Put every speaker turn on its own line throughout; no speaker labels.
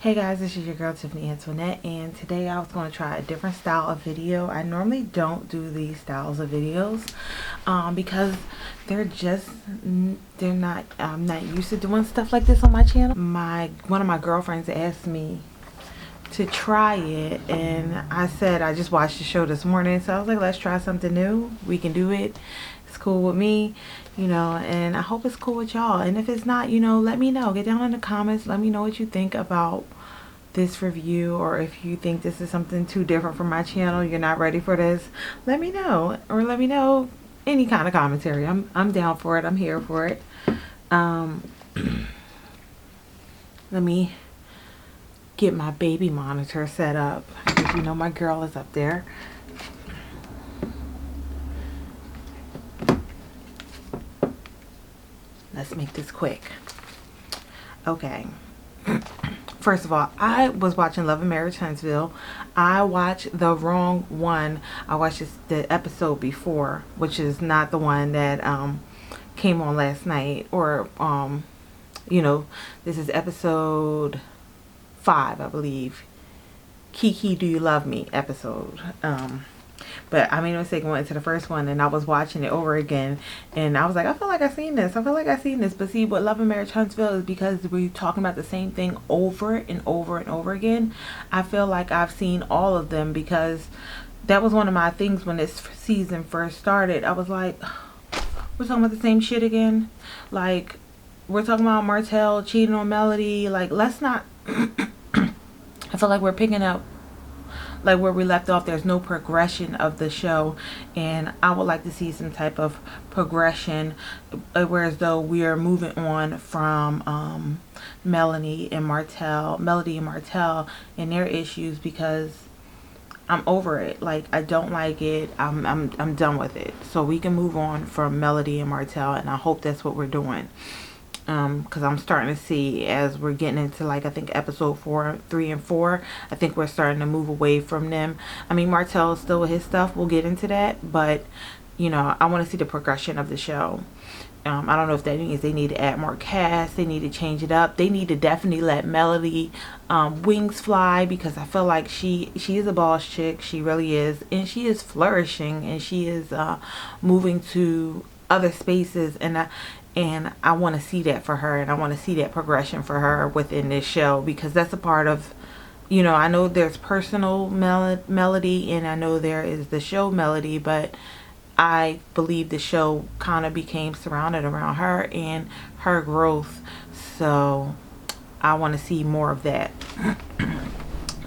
Hey guys, this is your girl Tiffany, and today I was going to try a different style of video. I normally don't do these styles of videos because they're not, I'm not used to doing stuff like this on my channel. One of my girlfriends asked me to try it, and I said I just watched the show this morning, so I was like, let's try something new. We can do it. It's cool with me, and I hope it's cool with y'all. And if it's not, let me know. Get down in the comments. Let me know what you think about this review, or if you think this is something too different from my channel, you're not ready for this, let me know. Or let me know any kind of commentary. I'm down for it. I'm here for it. Let me get my baby monitor set up, because my girl is up there. Let's make this quick. Okay. First of all, I was watching Love and Marriage Huntsville. I watched the wrong one. I watched the episode before, which is not the one that came on last night. Or, this is episode 5, I believe. Kiki, Do You Love Me episode. But I made a mistake and went into the first one, and I was watching it over again, and I was like, I feel like I've seen this. But see, what Love and Marriage Huntsville is, because we're talking about the same thing over and over and over again. I feel like I've seen all of them, because that was one of my things when this season first started. I was like, we're talking about the same shit again. Like, we're talking about Marcel cheating on Melody. Like, let's not. I feel like we're picking up like where we left off. There's no progression of the show, and I would like to see some type of progression, whereas though we are moving on from Melody and Marcel and their issues, because I'm over it. Like, I don't like it. I'm done with it. So we can move on from Melody and Marcel, and I hope that's what we're doing. Because I'm starting to see, as we're getting into, like, I think episode 3 and 4, I think we're starting to move away from them. I mean, Marcel is still with his stuff. We'll get into that. But, I want to see the progression of the show. I don't know if that means they need to add more cast. They need to change it up. They need to definitely let Melody wings fly, because I feel like she is a boss chick. She really is. And she is flourishing, and she is moving to other spaces, and I want to see that for her, and I want to see that progression for her within this show, because that's a part of, I know there's personal Melody, and I know there is the show Melody, but I believe the show kind of became surrounded around her and her growth. So I want to see more of that.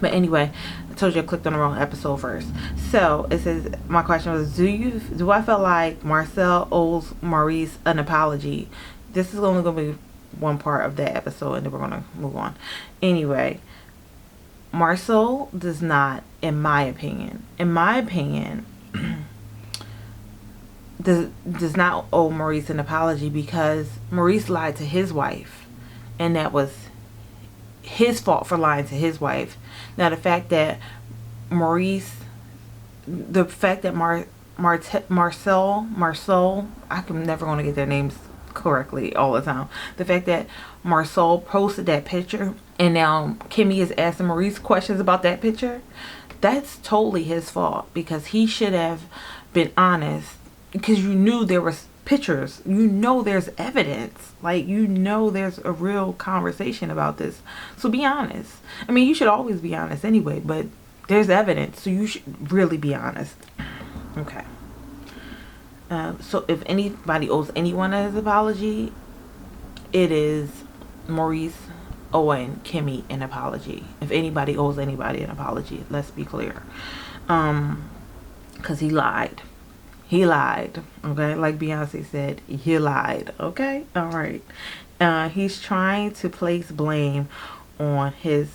But anyway, I told you I clicked on the wrong episode first. So it says, my question was, do I feel like Marcel owes Maurice an apology? This is only going to be one part of that episode, and then we're going to move on. Anyway, Marcel does not, in my opinion, does not owe Maurice an apology, because Maurice lied to his wife, and that was his fault for lying to his wife. Now, the fact that Marcel, I'm never going to get their names correctly all the time. The fact that Marcel posted that picture, and now Kimmy is asking Maurice questions about that picture, that's totally his fault, because he should have been honest, because you knew there was pictures, there's evidence, like, there's a real conversation about this. So be honest. I mean, you should always be honest anyway, but there's evidence, so you should really be honest. Okay. So if anybody owes anyone an apology, it is Maurice owing Kimmy an apology. If anybody owes anybody an apology, let's be clear. Because he lied. Okay, like Beyonce said, he lied. Okay, all right. He's trying to place blame on his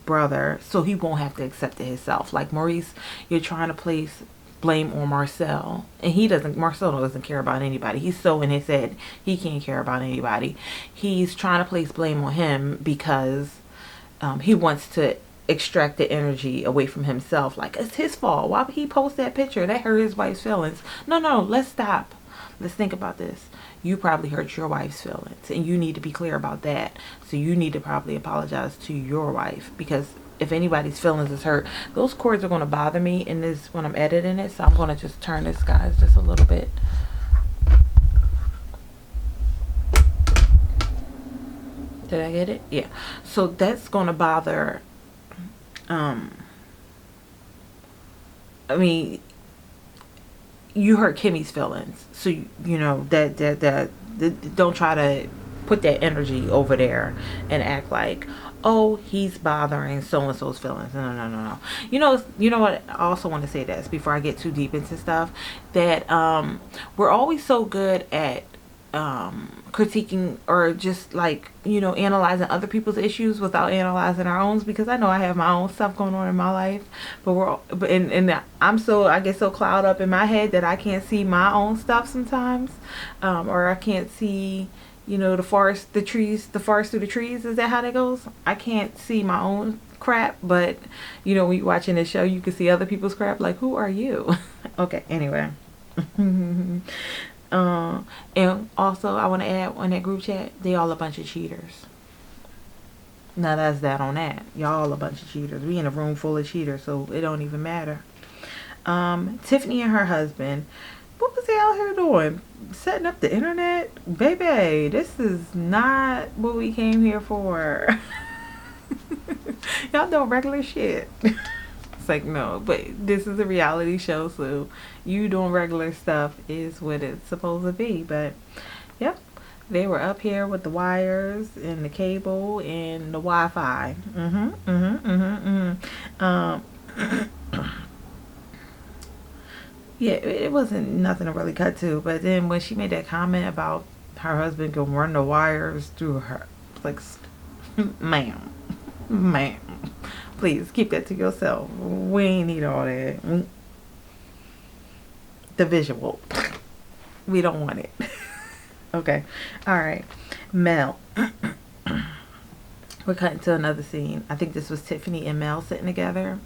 brother, so he won't have to accept it himself. Like, Maurice, you're trying to place blame on Marcel, and Marcel doesn't care about anybody. He's so in his head, he can't care about anybody. He's trying to place blame on him because he wants to extract the energy away from himself. Like, it's his fault. Why would he post that picture? That hurt his wife's feelings. No, let's stop. let's think about this. You probably hurt your wife's feelings, and you need to be clear about that. So you need to probably apologize to your wife, because if anybody's feelings is hurt, those chords are going to bother me in this when I'm editing it. So I'm going to just turn this, guys, just a little bit. Did I get it? Yeah. So that's going to bother, I mean, you hurt Kimmy's feelings. So, you know, that don't try to put that energy over there and act like, oh, he's bothering so-and-so's feelings. No. You know what? I also want to say this before I get too deep into stuff, that we're always so good at critiquing or just like, you know, analyzing other people's issues without analyzing our own, because I know I have my own stuff going on in my life, but I get so clouded up in my head that I can't see my own stuff sometimes, or I can't see, you know, the forest through the trees. Is that how that goes? I can't see my own crap, but you know, when you're watching this show, you can see other people's crap. Like, who are you? Okay, anyway. And also I want to add, on that group chat, they all a bunch of cheaters. Now that's that on that. Y'all a bunch of cheaters. We in a room full of cheaters, so it don't even matter. Tiffany and her husband, what was they out here doing? Setting up the internet? Baby, this is not what we came here for. Y'all doing regular shit. It's like, no, but this is a reality show, so you doing regular stuff is what it's supposed to be. But yep, they were up here with the wires and the cable and the Wi-Fi. Yeah, it wasn't nothing to really cut to. But then when she made that comment about her husband can run the wires through her, like, ma'am, please keep that to yourself. We ain't need all that. The visual, we don't want it. Okay, all right. Mel. We're cutting to another scene. I think this was Tiffany and Mel sitting together.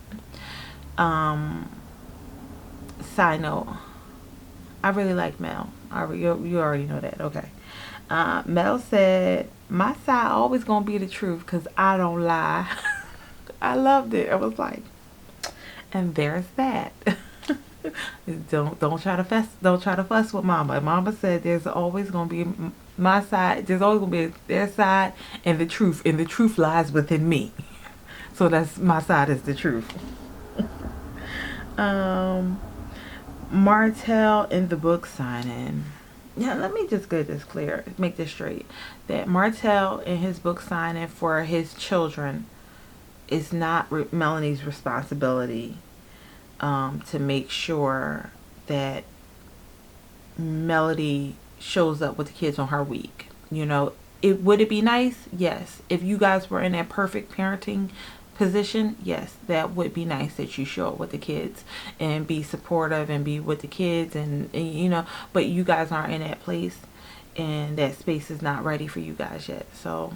Side note, I really like Mel. You already know that. Okay. Mel said, my side always gonna be the truth because I don't lie. I loved it. I was like, and there's that. Don't try to fuss with mama. Mama said there's always gonna be my side, there's always gonna be their side and the truth lies within me. So that's my side is the truth. Marcel in the book signing. Yeah, let me just get this clear, make this straight. That Marcel in his book signing for his children is not Melanie's responsibility to make sure that Melody shows up with the kids on her week. You know, would it be nice? Yes. If you guys were in that perfect parenting position, yes, that would be nice, that you show up with the kids and be supportive and be with the kids and you know, but you guys aren't in that place, and that space is not ready for you guys yet. So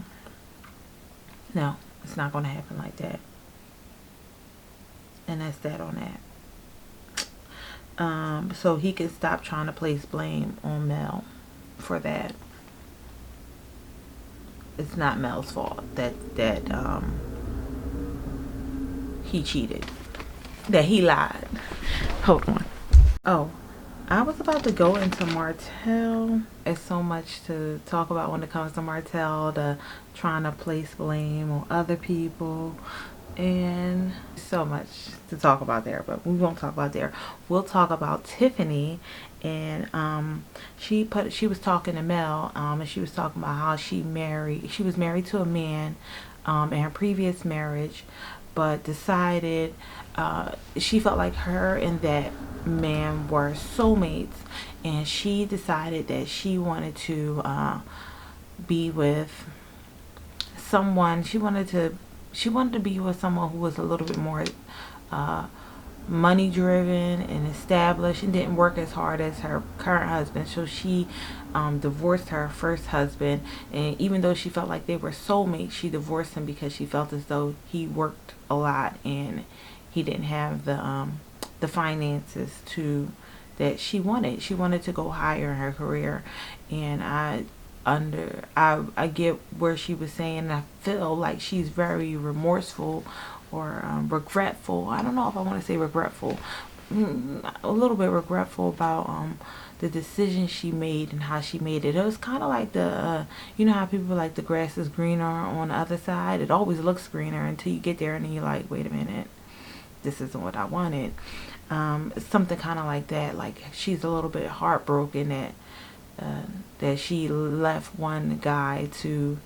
no, it's not going to happen like that. And that's that on that. So he can stop trying to place blame on Mel for that. It's not Mel's fault that he cheated, that he lied. Hold on. Oh, I was about to go into Marcel. There's so much to talk about when it comes to Marcel, the trying to place blame on other people, and so much to talk about there, but we won't talk about there. We'll talk about Tiffany, and she was talking to Mel, and she was talking about how she was married to a man in her previous marriage, but decided she felt like her and that man were soulmates, and she decided that she wanted to be with someone. She wanted to be with someone who was a little bit more money driven and established, and didn't work as hard as her current husband. So she divorced her first husband, and even though she felt like they were soulmates, she divorced him because she felt as though he worked a lot and he didn't have the finances to that she wanted. She wanted to go higher in her career, and I get where she was saying. I feel like she's very remorseful or regretful. I don't know if I want to say regretful. A little bit regretful about the decision she made and how she made it. It was kind of like you know how people like the grass is greener on the other side. It always looks greener until you get there and then you're like, wait a minute, this isn't what I wanted. Something kind of like that. Like she's a little bit heartbroken that she left one guy to.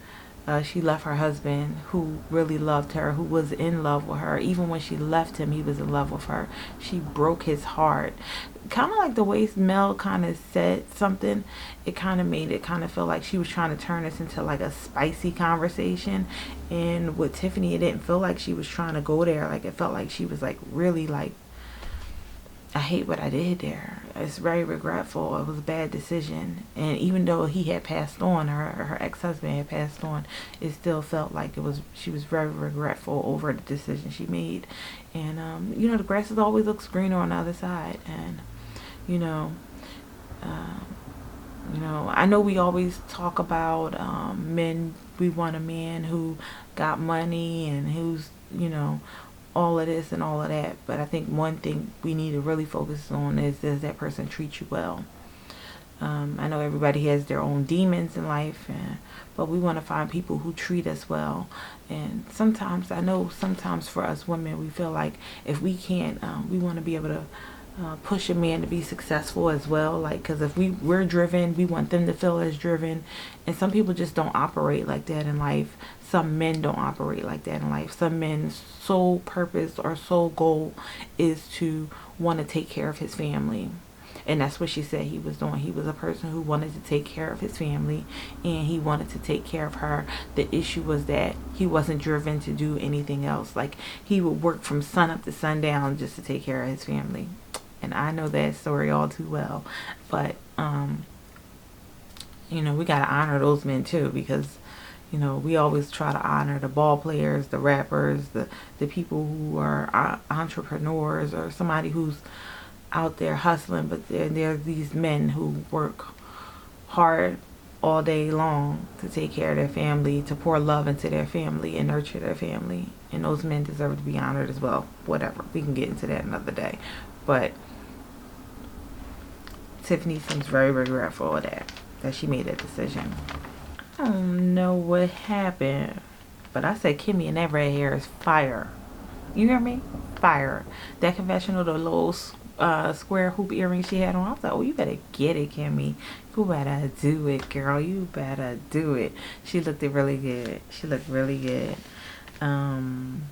She left her husband who really loved her, who was in love with her. Even when she left him, he was in love with her. She broke his heart. Kind of like the way Mel kind of said something, it kind of made it kind of feel like she was trying to turn this into like a spicy conversation. And with Tiffany, it didn't feel like she was trying to go there. Like it felt like she was like really like, I hate what I did there. It's very regretful. It was a bad decision. And even though he had passed on, her ex-husband had passed on, it still felt like she was very regretful over the decision she made. And, you know, the grass always looks greener on the other side. And, you know, I know we always talk about men. We want a man who got money and who's, you know, all of this and all of that, but I think one thing we need to really focus on is, does that person treat you well? I know everybody has their own demons in life, but we want to find people who treat us well. And sometimes, I know sometimes for us women, we feel like if we can't, we want to be able to push a man to be successful as well. Like, because if we're driven, we want them to feel as driven. And some people just don't operate like that in life. Some men don't operate like that in life. Some men's sole purpose or sole goal is to want to take care of his family. And that's what she said he was doing. He was a person who wanted to take care of his family, and he wanted to take care of her. The issue was that he wasn't driven to do anything else. Like, he would work from sun up to sundown just to take care of his family. And I know that story all too well. But, you know, we got to honor those men too, because, you know, we always try to honor the ball players, the rappers, the people who are entrepreneurs, or somebody who's out there hustling. But there are these men who work hard all day long to take care of their family, to pour love into their family and nurture their family. And those men deserve to be honored as well. Whatever. We can get into that another day. But Tiffany seems very regretful of that she made that decision. I don't know what happened, but I said Kimmy and that red hair is fire. You hear me? Fire. That confessional, the little square hoop earrings she had on, I was like, oh, you better get it, Kimmy. You better do it, girl. You better do it. She looked really good. She looked really good. And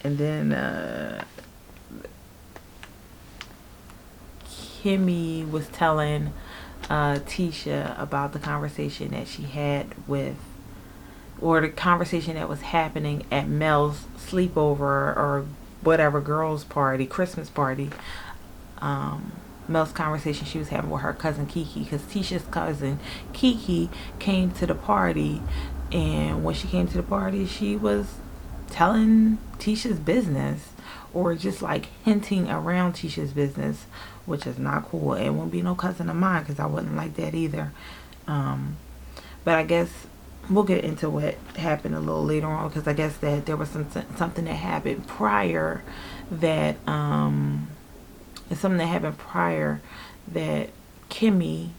then Kimmy was telling Tisha about the conversation that she had with, or the conversation that was happening at Mel's sleepover or whatever girls' party, Christmas party. Mel's conversation she was having with her cousin Kiki, because Tisha's cousin Kiki came to the party, and when she came to the party, she was telling Tisha's business, or just like hinting around Tisha's business, which is not cool. It won't be no cousin of mine, because I wouldn't like that either. But I guess we'll get into what happened a little later on, because I guess that there was something that happened prior that that Kimmy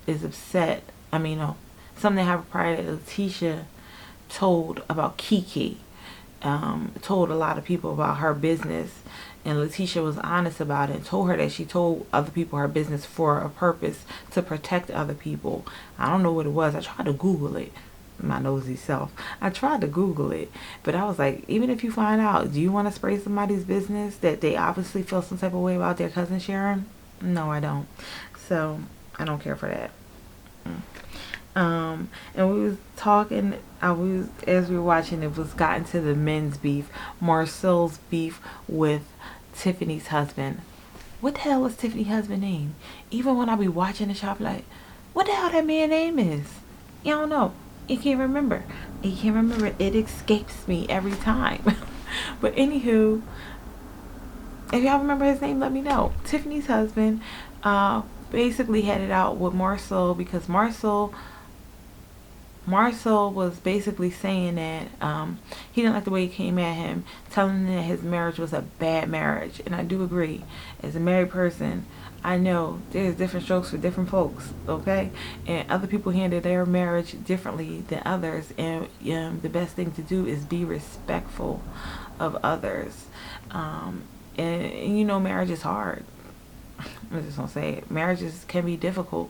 is upset. I mean, no, something that happened prior that Letitia told about Kiki. Told a lot of people about her business, and Letitia was honest about it and told her that she told other people her business for a purpose, to protect other people. I don't know what it was. I tried to Google it, my nosy self. I tried to Google it, but I was like, even if you find out, do you want to spray somebody's business that they obviously feel some type of way about their cousin sharing? No, I don't. So I don't care for that. And we was talking, as we were watching, it was gotten to the men's beef, Marcel's beef with Tiffany's husband. What the hell is Tiffany's husband's name? Even when I be watching the shop, like, what the hell that man's name is? You don't know. You can't remember. You can't remember. It escapes me every time. But anywho, If y'all remember his name, let me know. Tiffany's husband basically had it out with Marcel because Marcel was basically saying that he didn't like the way he came at him, telling him that his marriage was a bad marriage. And I do agree. As a married person, I know there's different strokes for different folks, okay? And other people handle their marriage differently than others. And the best thing to do is be respectful of others. And you know, marriage is hard. I'm just gonna say it. Marriages can be difficult.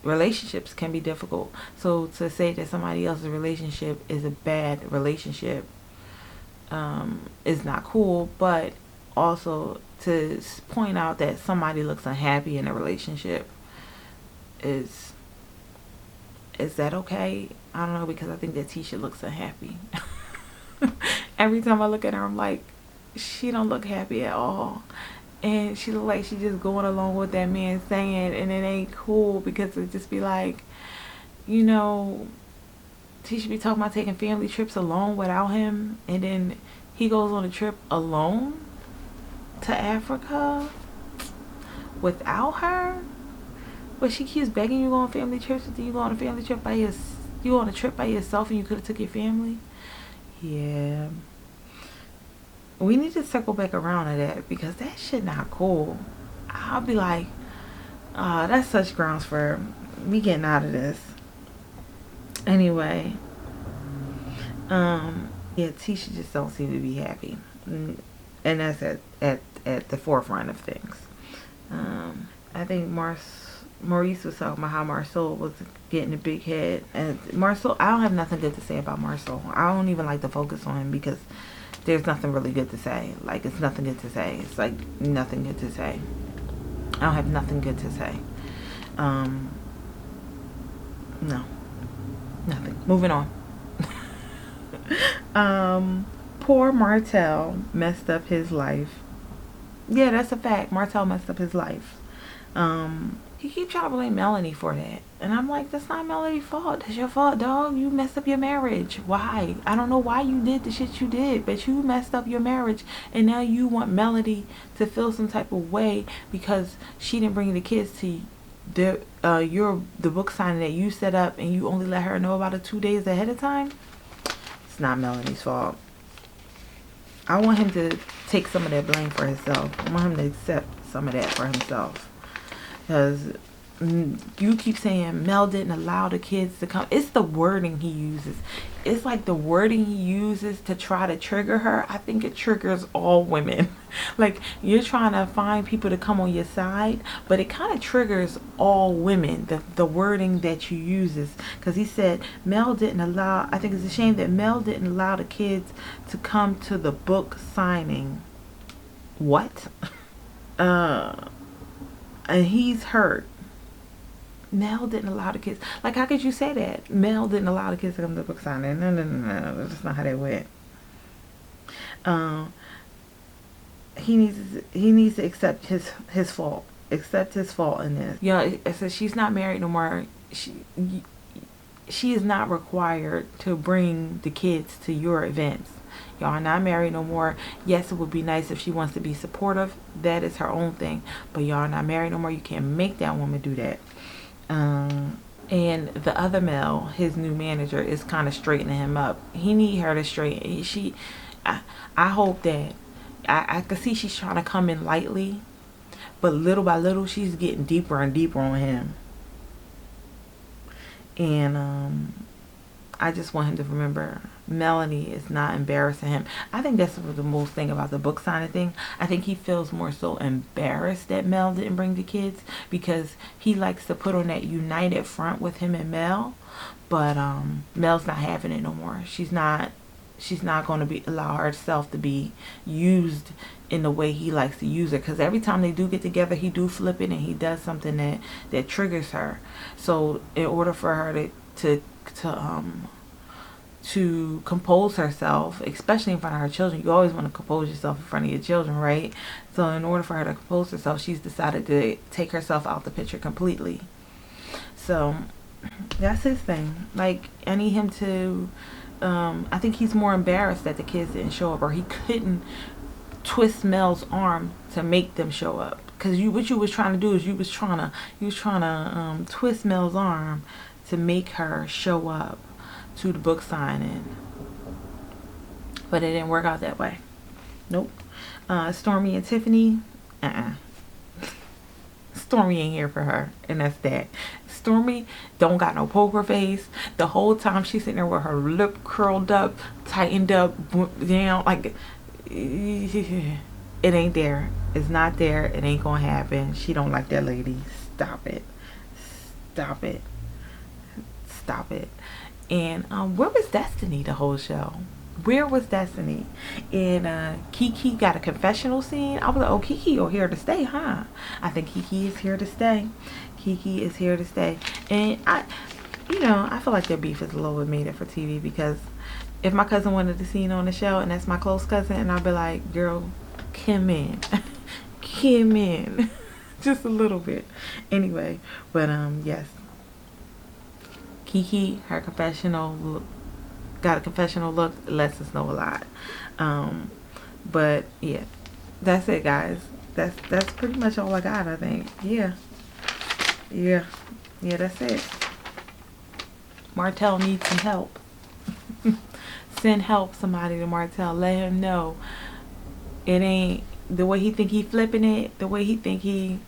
Relationships can be difficult. So to say that somebody else's relationship is a bad relationship is not cool. But also to point out that somebody looks unhappy in a relationship is that okay? I don't know, because I think that Tisha looks unhappy. Every time I look at her, I'm like, she don't look happy at all. And she look like she just going along with that man saying, and it ain't cool, because it just be like, you know, Tisha be talking about taking family trips alone without him, and then he goes on a trip alone to Africa without her. But she keeps begging you to go on family trips, and then you go on a family trip by you go on a trip by yourself, and you could have took your family. Yeah. We need to circle back around to that, because that shit not cool. I'll be like, that's such grounds for me getting out of this. Anyway, yeah, Tisha just don't seem to be happy, and that's at the forefront of things. I think Maurice was talking about how Marcel was getting a big head, and Marcel, I don't have nothing good to say about Marcel. I don't even like to focus on him, because there's nothing really good to say. Like, it's nothing good to say. It's like nothing good to say. I don't have nothing good to say. No, nothing. Moving on. Poor Marcel messed up his life. Yeah, that's a fact. Marcel messed up his life. He keeps trying to blame Melanie for that. And I'm like, that's not Melanie's fault. That's your fault, dog. You messed up your marriage. Why? I don't know why you did the shit you did, but you messed up your marriage. And now you want Melanie to feel some type of way because she didn't bring the kids to the book signing that you set up, and you only let her know about it 2 days ahead of time. It's not Melanie's fault. I want him to take some of that blame for himself. I want him to accept some of that for himself. Because you keep saying Mel didn't allow the kids to come. It's the wording he uses. It's like the wording he uses to try to trigger her. I think it triggers all women. Like, you're trying to find people to come on your side, but it kind of triggers all women, the wording that you uses. Because he said Mel didn't allow, I think it's a shame that Mel didn't allow the kids to come to the book signing. What? And he's hurt. Mel didn't allow the kids. Like, how could you say that? Mel didn't allow the kids to come to the book signing. No. That's not how that went. He needs to accept his fault. Accept his fault in this. Yeah, it says she's not married no more. She is not required to bring the kids to your events. Y'all are not married no more. Yes, it would be nice if she wants to be supportive. That is her own thing. But y'all are not married no more. You can't make that woman do that. And the other Mel, his new manager, is kind of straightening him up. He need her to straighten. I hope that I can see she's trying to come in lightly, but little by little she's getting deeper and deeper on him. And I just want him to remember Melanie is not embarrassing him. I think that's the most thing about the book signing thing. I think he feels more so embarrassed that Mel didn't bring the kids, because he likes to put on that united front with him and Mel. But Mel's not having it no more. She's not going to allow herself to be used in the way he likes to use her, because every time they do get together, he do flip it and he does something that triggers her. So in order for her to compose herself, especially in front of her children, you always want to compose yourself in front of your children, right? So in order for her to compose herself, she's decided to take herself out the picture completely. So that's his thing. Like, I need him to I think he's more embarrassed that the kids didn't show up, or he couldn't twist Mel's arm to make them show up. Cause what you was trying to do is you was trying to twist Mel's arm to make her show up to the book signing, but it didn't work out that way. Nope. Stormy and Tiffany, Stormy ain't here for her, and that's that. Stormy don't got no poker face. The whole time she's sitting there with her lip curled up, tightened up, down, like it ain't there. It's not there. It ain't gonna happen. She don't like that lady. Stop it. Stop it. Stop it. And where was Destiny the whole show? Where was Destiny? And Kiki got a confessional scene. I was like, oh, Kiki, you're here to stay, huh? I think Kiki is here to stay. Kiki is here to stay. And I feel like their beef is a little bit made up for TV, because if my cousin wanted to see it on the show, and that's my close cousin, and I'd be like, girl, come in. Come in. Just a little bit. Anyway, but yes. Kiki, her confessional got a confessional look, lets us know a lot. But yeah, that's it, guys. That's pretty much all I got, I think. Yeah, that's it. Marcel needs some help. Send help, somebody, to Marcel. Let him know it ain't the way he think he flipping it, the way he think he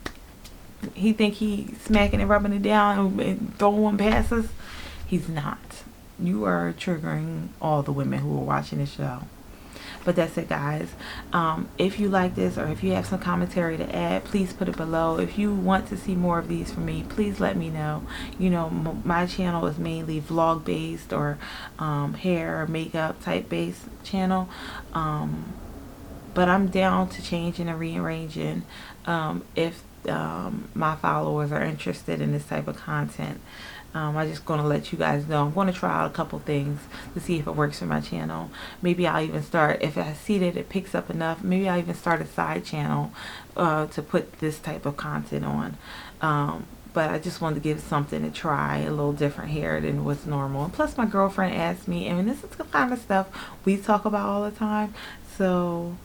smacking and rubbing it down and throwing passes. He's not. You are triggering all the women who are watching the show. But that's it, guys. If you like this, or if you have some commentary to add, please put it below. If you want to see more of these from me, please let me know. You know, my channel is mainly vlog based, or hair or makeup type based channel. But I'm down to changing and rearranging if my followers are interested in this type of content. I'm just going to let you guys know. I'm going to try out a couple things to see if it works for my channel. Maybe I'll even start, if I see that it picks up enough, maybe I'll even start a side channel to put this type of content on. But I just wanted to give something to try, a little different here than what's normal. And plus, my girlfriend asked me, I mean, this is the kind of stuff we talk about all the time. So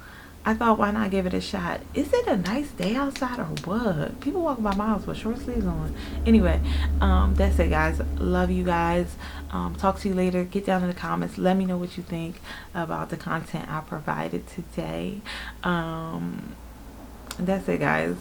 I thought, why not give it a shot? Is it a nice day outside or what? People walking by my house with short sleeves on. Anyway, that's it, guys. Love you guys. Talk to you later. Get down in the comments. Let me know what you think about the content I provided today. That's it, guys.